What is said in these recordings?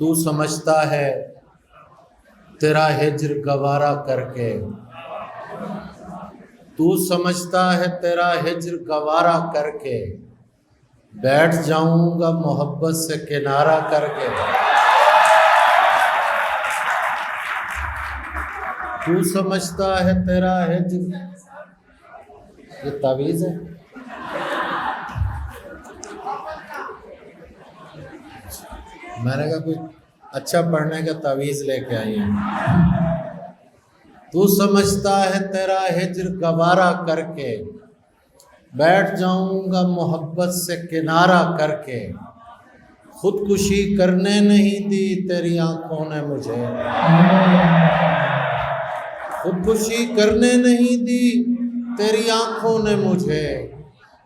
तू समझता है तेरा हिज्र गवारा करके, तू समझता है तेरा हिज्र गवारा करके, बैठ जाऊंगा मोहब्बत से किनारा करके। तू समझता है तेरा हिज्र, ये तावीज़ है। मैंने कहा कोई अच्छा पढ़ने का तावीज़ लेके आइए। तू समझता है तेरा हिज्र गवारा करके, बैठ जाऊंगा मोहब्बत से किनारा करके। खुदकुशी करने नहीं दी तेरी आंखों ने मुझे, खुदकुशी करने नहीं दी तेरी आंखों ने मुझे।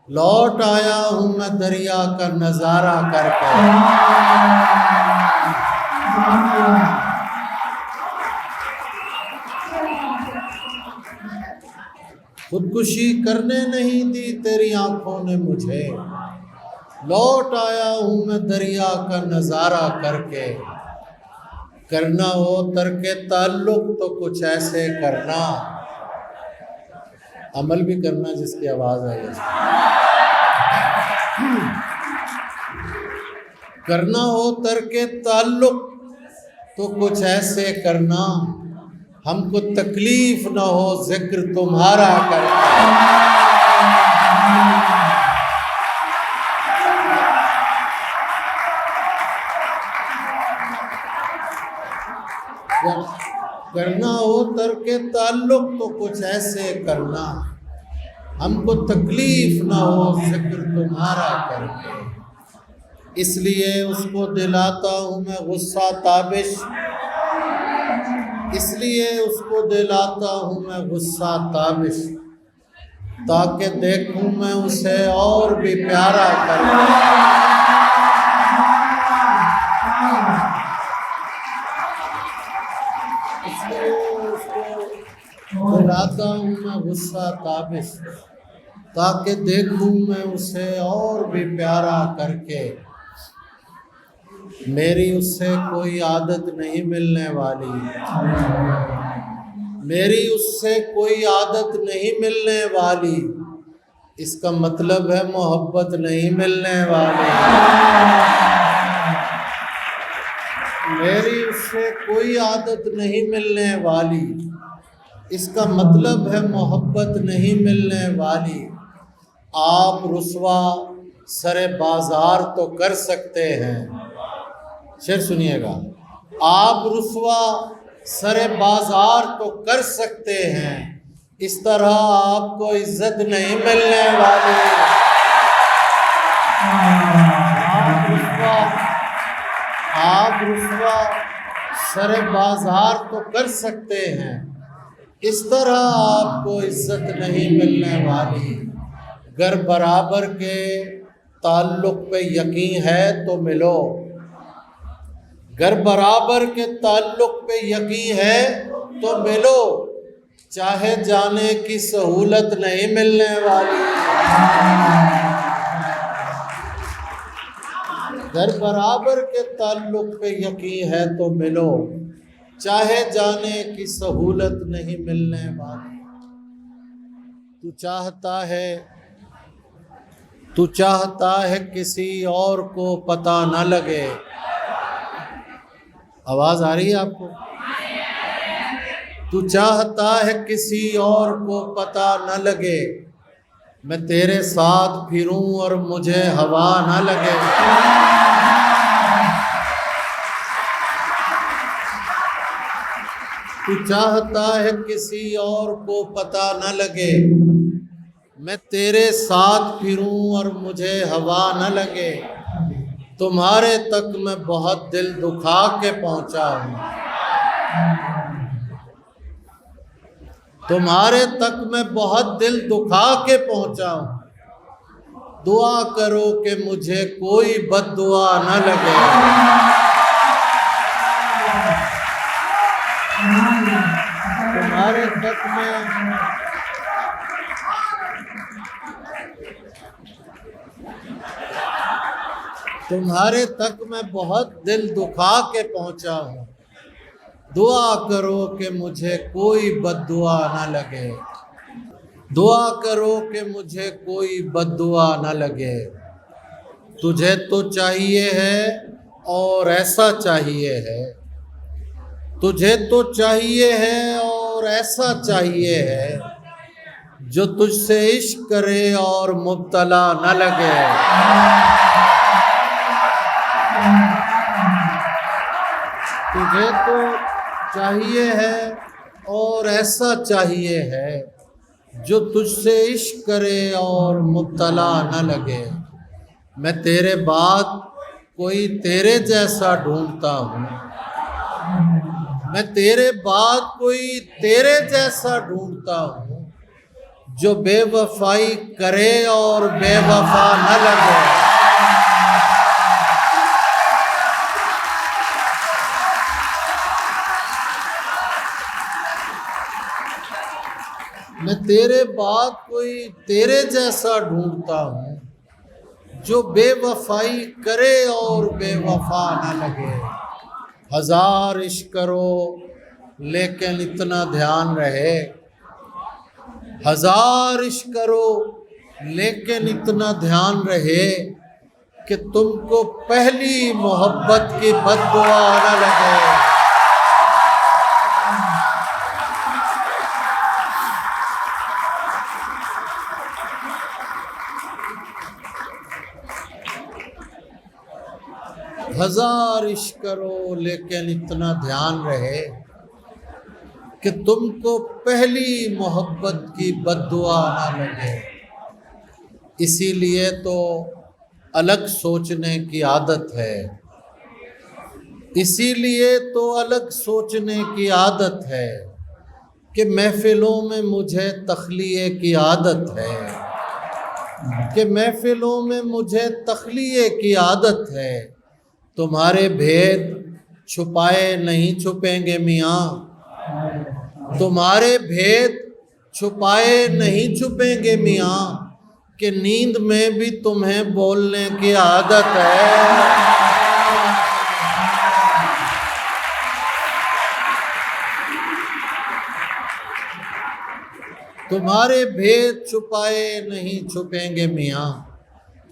लौट आया हूं मैं दरिया का नजारा करके। खुदकुशी करने नहीं दी तेरी आंखों ने मुझे। लौट आया हूं मैं दरिया का नजारा करके। करना हो तरके ताल्लुक तो कुछ ऐसे करना, अमल भी करना जिसकी आवाज आई है। करना हो तरके ताल्लुक तो कुछ ऐसे करना, हमको तकलीफ न हो जिक्र तुम्हारा करके। करना हो तरके ताल्लुक तो कुछ ऐसे करना, हमको तकलीफ न हो जिक्र तुम्हारा करके। इसलिए उसको दिलाता हूँ मैं गुस्सा ताबिश, इसलिए उसको दिलाता हूँ मैं गुस्सा ताबिश, ताकि देखूँ मैं उसे और भी प्यारा करके। दिलाता हूँ मैं गुस्सा ताबिश, ताकि देखूँ मैं उसे और भी प्यारा करके। मेरी उससे कोई आदत नहीं मिलने वाली, मेरी उससे कोई आदत नहीं मिलने वाली, इसका मतलब है मोहब्बत नहीं मिलने वाली। मेरी उससे कोई आदत नहीं मिलने वाली, इसका मतलब है मोहब्बत नहीं मिलने वाली। आप रुसवा सरे बाजार तो कर सकते हैं, शेर सुनिएगा। आप रुसवा सरे बाजार तो कर सकते हैं, इस तरह आपको इज्जत नहीं मिलने वाली। आप रुसवा सरे बाजार तो कर सकते हैं, इस तरह आपको इज्जत नहीं मिलने वाली। गर बराबर के ताल्लुक पे यकीन है तो मिलो, गर बराबर के ताल्लुक पे यकीन है तो मिलो, चाहे जाने की सहूलत नहीं मिलने वाली। गर बराबर के ताल्लुक पे यकीन है तो मिलो, चाहे जाने की सहूलत नहीं मिलने वाली। तू चाहता है किसी और को पता न लगे। आवाज आ रही है आपको? तू चाहता है किसी और को पता न लगे, मैं तेरे साथ फिरूं और मुझे हवा न लगे। तू चाहता है किसी और को पता न लगे, मैं तेरे साथ फिरूं और मुझे हवा न लगे। तुम्हारे तक मैं बहुत दिल दुखा के पहुंचा हूं, तुम्हारे तक मैं बहुत दिल दुखा के पहुंचा हूं। दुआ करो कि मुझे कोई बद्दुआ न लगे। तुम्हारे तक में तुम्हारे तक मैं बहुत दिल दुखा के पहुंचा हूँ। दुआ करो कि मुझे कोई बद्दुआ ना लगे, दुआ करो कि मुझे कोई बद्दुआ ना लगे। तुझे तो चाहिए है और ऐसा चाहिए है, तुझे तो चाहिए है और ऐसा चाहिए है, जो तुझसे इश्क करे और मुब्तला न लगे। तुझे तो चाहिए है और ऐसा चाहिए है, जो तुझसे इश्क करे और मुब्तला न लगे। मैं तेरे बाद कोई तेरे जैसा ढूंढता हूँ, मैं तेरे बाद कोई तेरे जैसा ढूंढता हूँ, जो बेवफाई करे और बेवफा न लगे। मैं तेरे बाद कोई तेरे जैसा ढूंढता हूँ, जो बेवफाई करे और बेवफा न लगे। हजार इश्क करो लेकिन इतना ध्यान रहे, हजार इश्क करो लेकिन इतना ध्यान रहे, कि तुमको पहली मोहब्बत की बद्दुआ न लगे। हजार इश्क करो लेकिन इतना ध्यान रहे, कि तुमको पहली मोहब्बत की बद्दुआ ना लगे। इसीलिए तो अलग सोचने की आदत है, इसीलिए तो अलग सोचने की आदत है, कि महफिलों में मुझे तख्लिये की आदत है, कि महफिलों में मुझे तख्लिये की आदत है। तुम्हारे भेद छुपाए नहीं छुपेंगे मियाँ, तुम्हारे भेद छुपाए नहीं छुपेंगे मियाँ, कि नींद में भी तुम्हें बोलने की आदत है। तुम्हारे भेद छुपाए नहीं छुपेंगे मियाँ,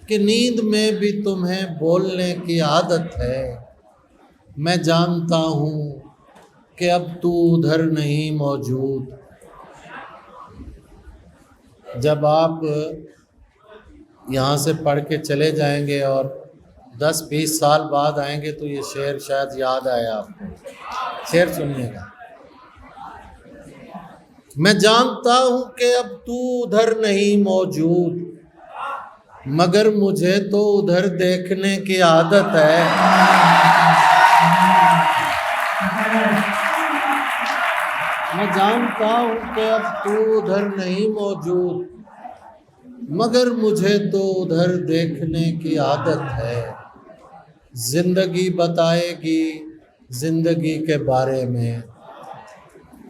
कि नींद में भी तुम्हें बोलने की आदत है। मैं जानता हूँ कि अब तू उधर नहीं मौजूद। जब आप यहाँ से पढ़ के चले जाएंगे और 10-20 साल बाद आएंगे तो ये शेर शायद याद आए आपको। शेर सुनिएगा। मैं जानता हूँ कि अब तू उधर नहीं मौजूद, मगर मुझे तो उधर देखने की आदत है। मैं जानता हूँ कि अब तू उधर नहीं मौजूद, मगर मुझे तो उधर देखने की आदत है। जिंदगी बताएगी जिंदगी के बारे में,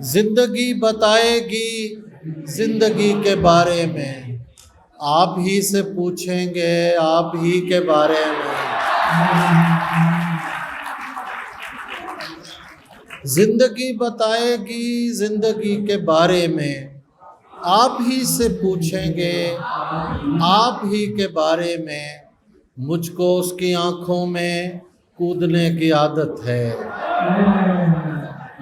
जिंदगी बताएगी जिंदगी के बारे में, आप ही से पूछेंगे आप ही के बारे में। जिंदगी बताएगी जिंदगी के बारे में, आप ही से पूछेंगे आप ही के बारे में। मुझको उसकी आंखों में कूदने की आदत है।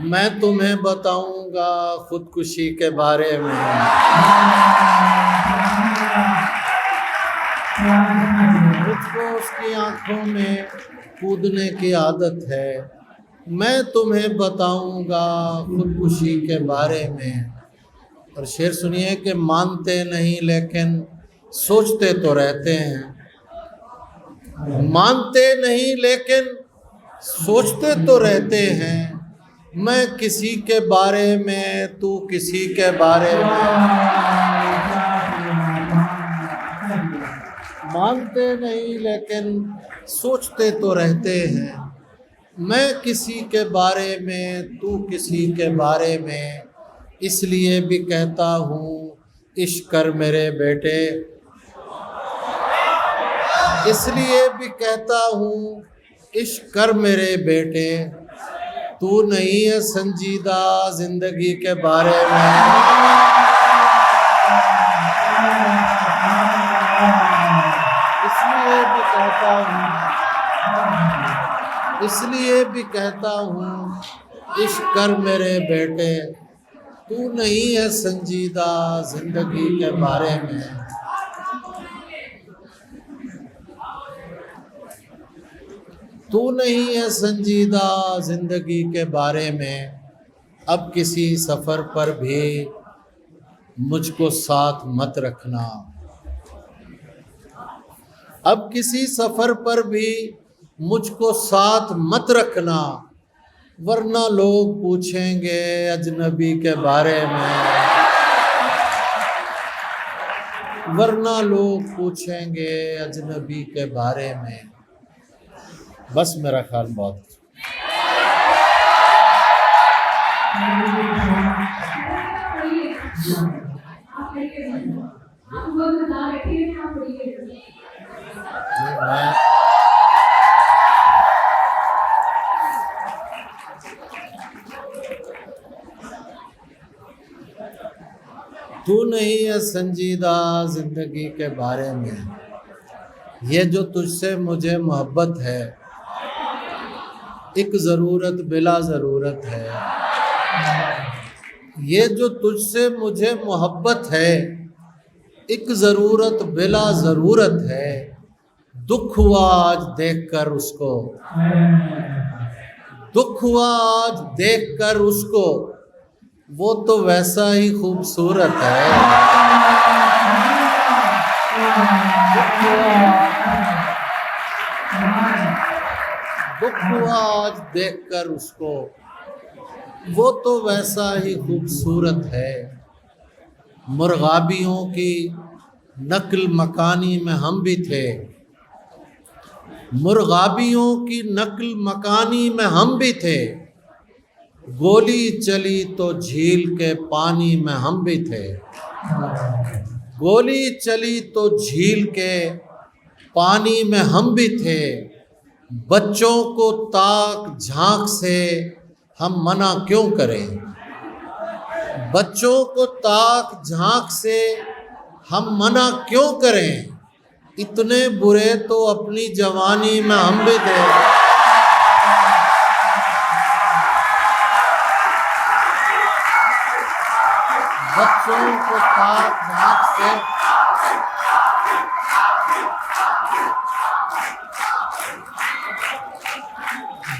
मैं तुम्हें बताऊंगा खुदकुशी के बारे में। मुझको उसकी आंखों में कूदने की आदत है। मैं तुम्हें बताऊंगा खुदकुशी के बारे में। और शेर सुनिए कि मानते नहीं लेकिन सोचते तो रहते हैं, मानते नहीं लेकिन सोचते तो रहते हैं। मैं किसी के बारे में तू किसी के बारे में, मानते नहीं लेकिन सोचते तो रहते हैं। मैं किसी के बारे में तू किसी के बारे में, इसलिए भी कहता हूँ इश्क कर मेरे बेटे, इसलिए भी कहता हूँ इश्क कर मेरे बेटे, तू नहीं है संजीदा जिंदगी के बारे में। इसलिए भी कहता हूँ इश्क कर मेरे बेटे, तू नहीं है संजीदा जिंदगी के बारे में। तू नहीं है संजीदा जिंदगी के बारे में। अब किसी सफ़र पर भी मुझको साथ मत रखना। अब किसी सफ़र पर भी मुझको साथ मत रखना, वरना लोग पूछेंगे अजनबी के बारे में। वरना लोग पूछेंगे अजनबी के बारे में। बस मेरा ख्याल बहुत तू नहीं है संजीदा जिंदगी के बारे में। ये जो तुझसे मुझे मोहब्बत है, एक ज़रूरत बिला ज़रूरत है। ये जो तुझसे मुझे मोहब्बत है, एक ज़रूरत बिला ज़रूरत है। दुख हुआ आज देखकर उसको, दुख हुआ आज देखकर उसको, वो तो वैसा ही खूबसूरत है। दुख हुआ आज देखकर उसको, वो तो वैसा ही खूबसूरत है। मुर्गाबियों की नक्ल मकानी में हम भी थे, मुर्गाबियों की नक्ल मकानी में हम भी थे। गोली चली तो झील के पानी में हम भी थे। गोली चली तो झील के पानी में हम भी थे। बच्चों को ताक झांक से हम मना क्यों करें? बच्चों को ताक झांक से हम मना क्यों करें? इतने बुरे तो अपनी जवानी में हम भी थे। बच्चों को ताक झांक से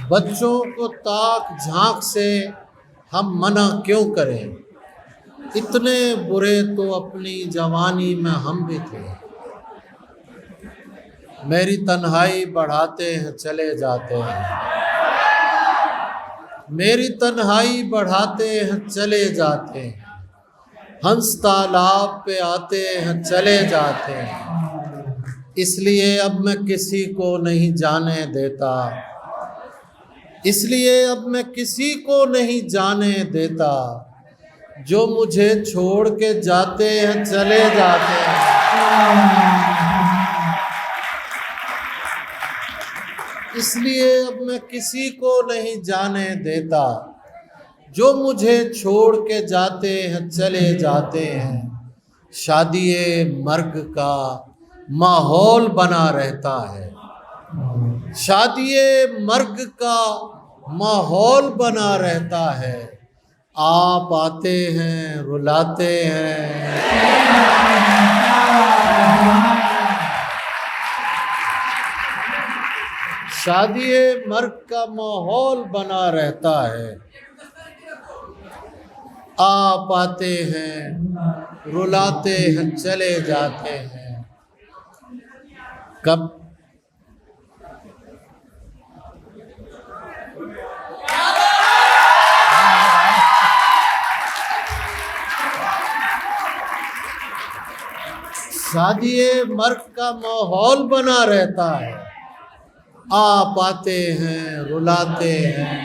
बच्चों को ताक झांक से हम मना क्यों करें? इतने बुरे तो अपनी जवानी में हम भी थे। मेरी तन्हाई बढ़ाते हैं चले जाते हैं, मेरी तन्हाई बढ़ाते हैं चले जाते हैं। हंस तालाब पे आते हैं चले जाते हैं। इसलिए अब मैं किसी को नहीं जाने देता, इसलिए अब मैं किसी को नहीं जाने देता। जो मुझे छोड़ के जाते हैं चले जाते हैं। इसलिए अब मैं किसी को नहीं जाने देता। जो मुझे छोड़ के जाते हैं चले जाते हैं। शादी मर्ग का माहौल बना रहता है, शादी मर्ग का माहौल बना रहता है। आप आते हैं रुलाते हैं, शादी मर्ग का माहौल बना रहता है। आप आते हैं रुलाते हैं चले जाते हैं। कब शादी मर्ग का माहौल बना रहता है। आप आते हैं रुलाते हैं।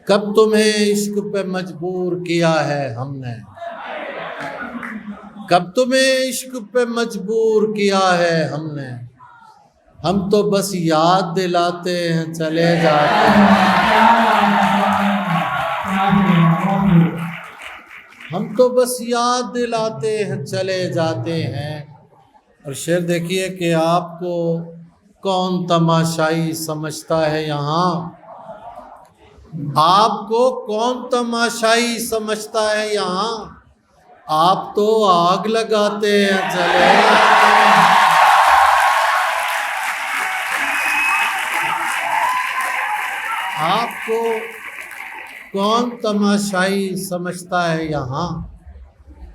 कब तुम्हें इश्क पे मजबूर किया है हमने? कब तुम्हें इश्क पे मजबूर किया है हमने, हम तो बस याद दिलाते हैं चले जाते हैं। हम तो बस याद दिलाते हैं चले जाते हैं। और शेर देखिए कि आपको कौन तमाशाई समझता है यहाँ, आपको कौन तमाशाई समझता है यहाँ, आप तो आग लगाते हैं चले जाते हैं। आपको कौन तमाशाई समझता है यहाँ,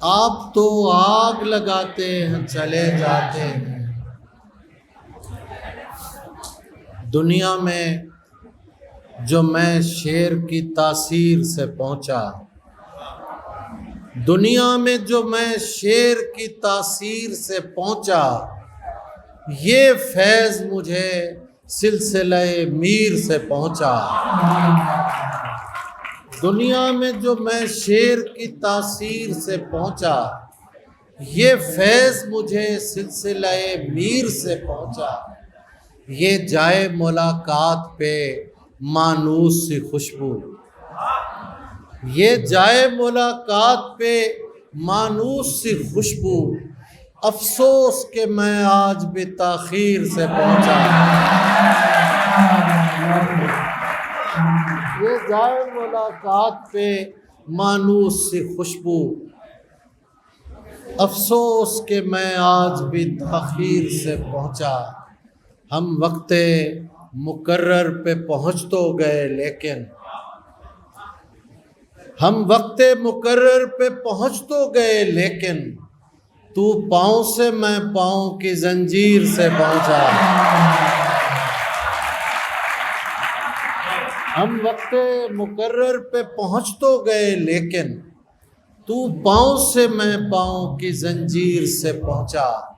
आप तो आग लगाते हैं चले जाते हैं। दुनिया में जो मैं शेर की तासीर से पहुँचा, दुनिया में जो मैं शेर की तासीर से पहुँचा, ये फैज़ मुझे सिलसिले मीर से पहुँचा। दुनिया में जो मैं शेर की तासीर से पहुँचा, ये फैज़ मुझे सिलसिले मीर से पहुँचा। ये जाए मुलाकात पे मानूस सी खुशबू, ये जाए मुलाकात पे मानूस सी खुशबू, अफसोस के मैं आज भी ताख़ीर से पहुँचा। ये जाए मुलाकात पे मानूस सी खुशबू, अफसोस के मैं आज भी ताख़ीर से पहुँचा। हम वक्ते मुकर्रर पे पहुँच तो गए लेकिन, हम वक्ते मुकर्रर पे पहुँच तो गए लेकिन, तू पाँव से मैं पाँव की जंजीर से पहुँचा। हम वक्ते मुकर्रर पे पहुँच तो गए लेकिन, तू पाँव से मैं पाँव की जंजीर से पहुँचा।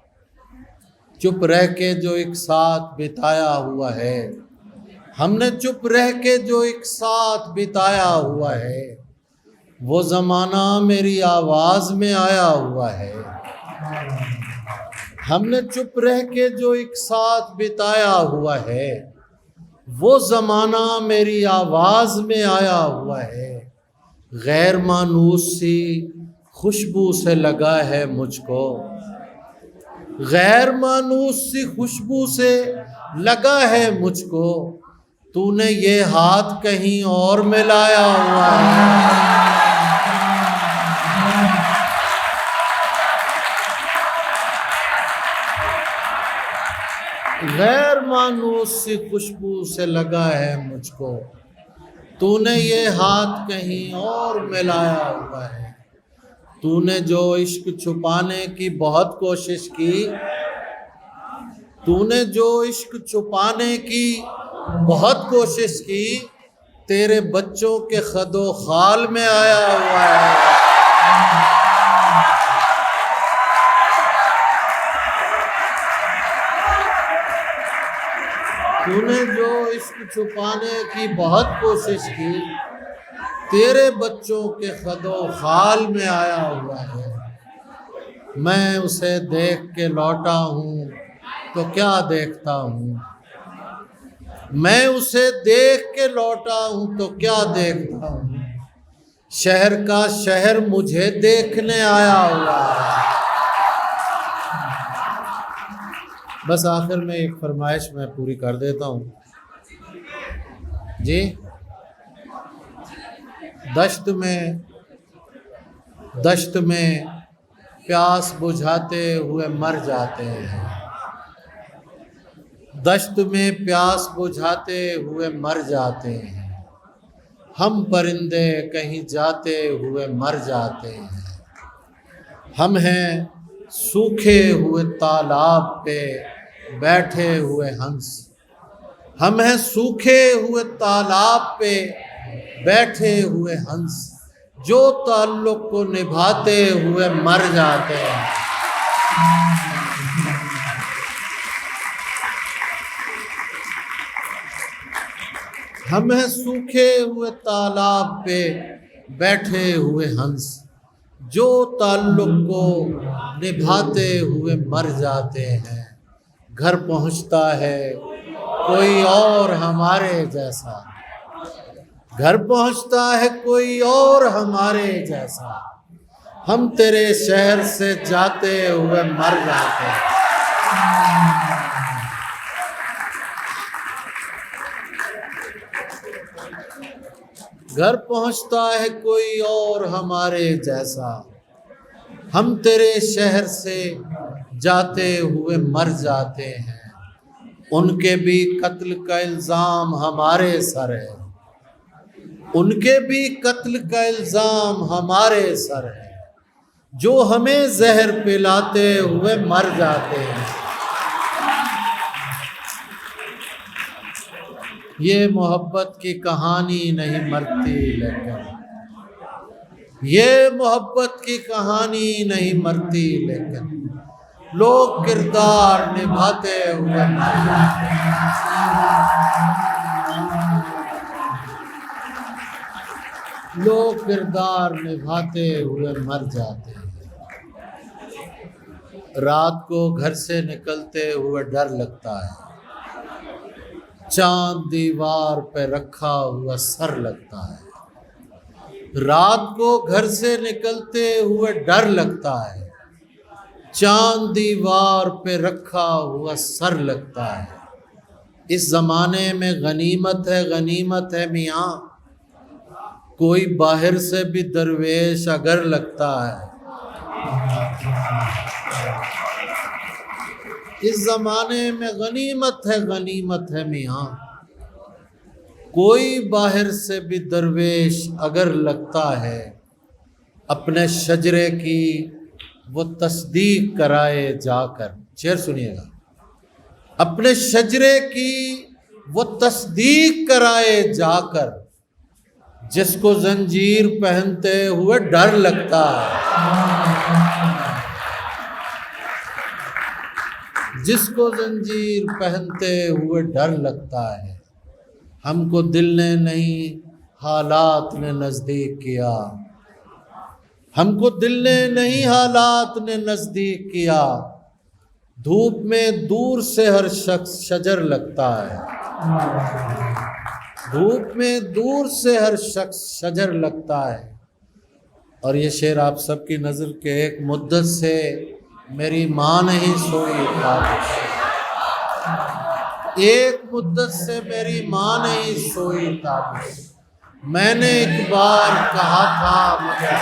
चुप रह के जो एक साथ बिताया हुआ है, हमने चुप रह के जो एक साथ बिताया हुआ है, वो ज़माना मेरी आवाज़ में आया हुआ है। हमने चुप रह के जो एक साथ बिताया हुआ है, वो ज़माना मेरी आवाज़ में आया हुआ है। गैर मानूस सी खुशबू से लगा है मुझको, गैर मानूस सी खुशबू से लगा है मुझको, तूने ये हाथ कहीं और मिलाया हुआ है। गैर मानूस सी खुशबू से लगा है मुझको, तूने ये हाथ कहीं और मिलाया हुआ है। तूने जो इश्क छुपाने की बहुत कोशिश की, तूने जो इश्क छुपाने की बहुत कोशिश की, तेरे बच्चों के खदो खाल में आया हुआ है। तूने जो इश्क छुपाने की बहुत कोशिश की, तेरे बच्चों के खदो खाल में आया हुआ है। मैं उसे देख के लौटा हूँ तो क्या देखता हूँ, मैं उसे देख के लौटा हूँ तो क्या देखता हूँ, शहर का शहर मुझे देखने आया हुआ है। बस आखिर में एक फरमाइश मैं पूरी कर देता हूँ जी। दश्त में प्यास बुझाते हुए मर जाते हैं, दश्त में प्यास बुझाते हुए मर जाते हैं, हम परिंदे कहीं जाते हुए मर जाते हैं। हम हैं सूखे हुए तालाब पे बैठे हुए हंस, हम हैं सूखे हुए तालाब पे बैठे हुए हंस, जो ताल्लुक़ को निभाते हुए मर जाते हैं। हम हैं सूखे हुए तालाब पे बैठे हुए हंस, जो ताल्लुक़ को निभाते हुए मर जाते हैं। घर पहुंचता है कोई और हमारे जैसा, घर पहुंचता है कोई और हमारे जैसा, हम तेरे शहर से जाते हुए मर जाते हैं। घर पहुंचता है कोई और हमारे जैसा, हम तेरे शहर से जाते हुए मर जाते हैं। उनके भी कत्ल का इल्ज़ाम हमारे सर है, उनके भी कत्ल का इल्ज़ाम हमारे सर है, जो हमें जहर पिलाते हुए मर जाते हैं। ये मोहब्बत की कहानी नहीं मरती, लेकिन ये मोहब्बत की कहानी नहीं मरती, लेकिन लोग किरदार निभाते हुए मर जाते हैं। लोग किरदार निभाते हुए मर जाते हैं। रात को घर से निकलते हुए डर लगता है, चांद दीवार पे रखा हुआ सर लगता है। रात को घर से निकलते हुए डर लगता है, चांद दीवार पे रखा हुआ सर लगता है। इस ज़माने में गनीमत है मियाँ, कोई बाहर से भी दरवेश अगर लगता है। इस ज़माने में गनीमत है मियाँ, कोई बाहर से भी दरवेश अगर लगता है। अपने शजरे की वो तस्दीक कराए जाकर, शेर सुनिएगा, अपने शजरे की वो तस्दीक कराए जाकर, जिसको जंजीर पहनते हुए डर लगता है, जिसको जंजीर पहनते हुए डर लगता है। हमको दिल ने नहीं हालात ने नज़दीक किया, हमको दिल ने नहीं हालात ने नज़दीक किया। धूप में दूर से हर शख्स शजर लगता है, धूप में दूर से हर शख्स शजर लगता है। और ये शेर आप सबकी नज़र के एक मुद्दत से मेरी माँ नहीं सोई ताबिश, एक मुद्दत से मेरी माँ नहीं सोई ताबिश। मैंने एक बार कहा था मगर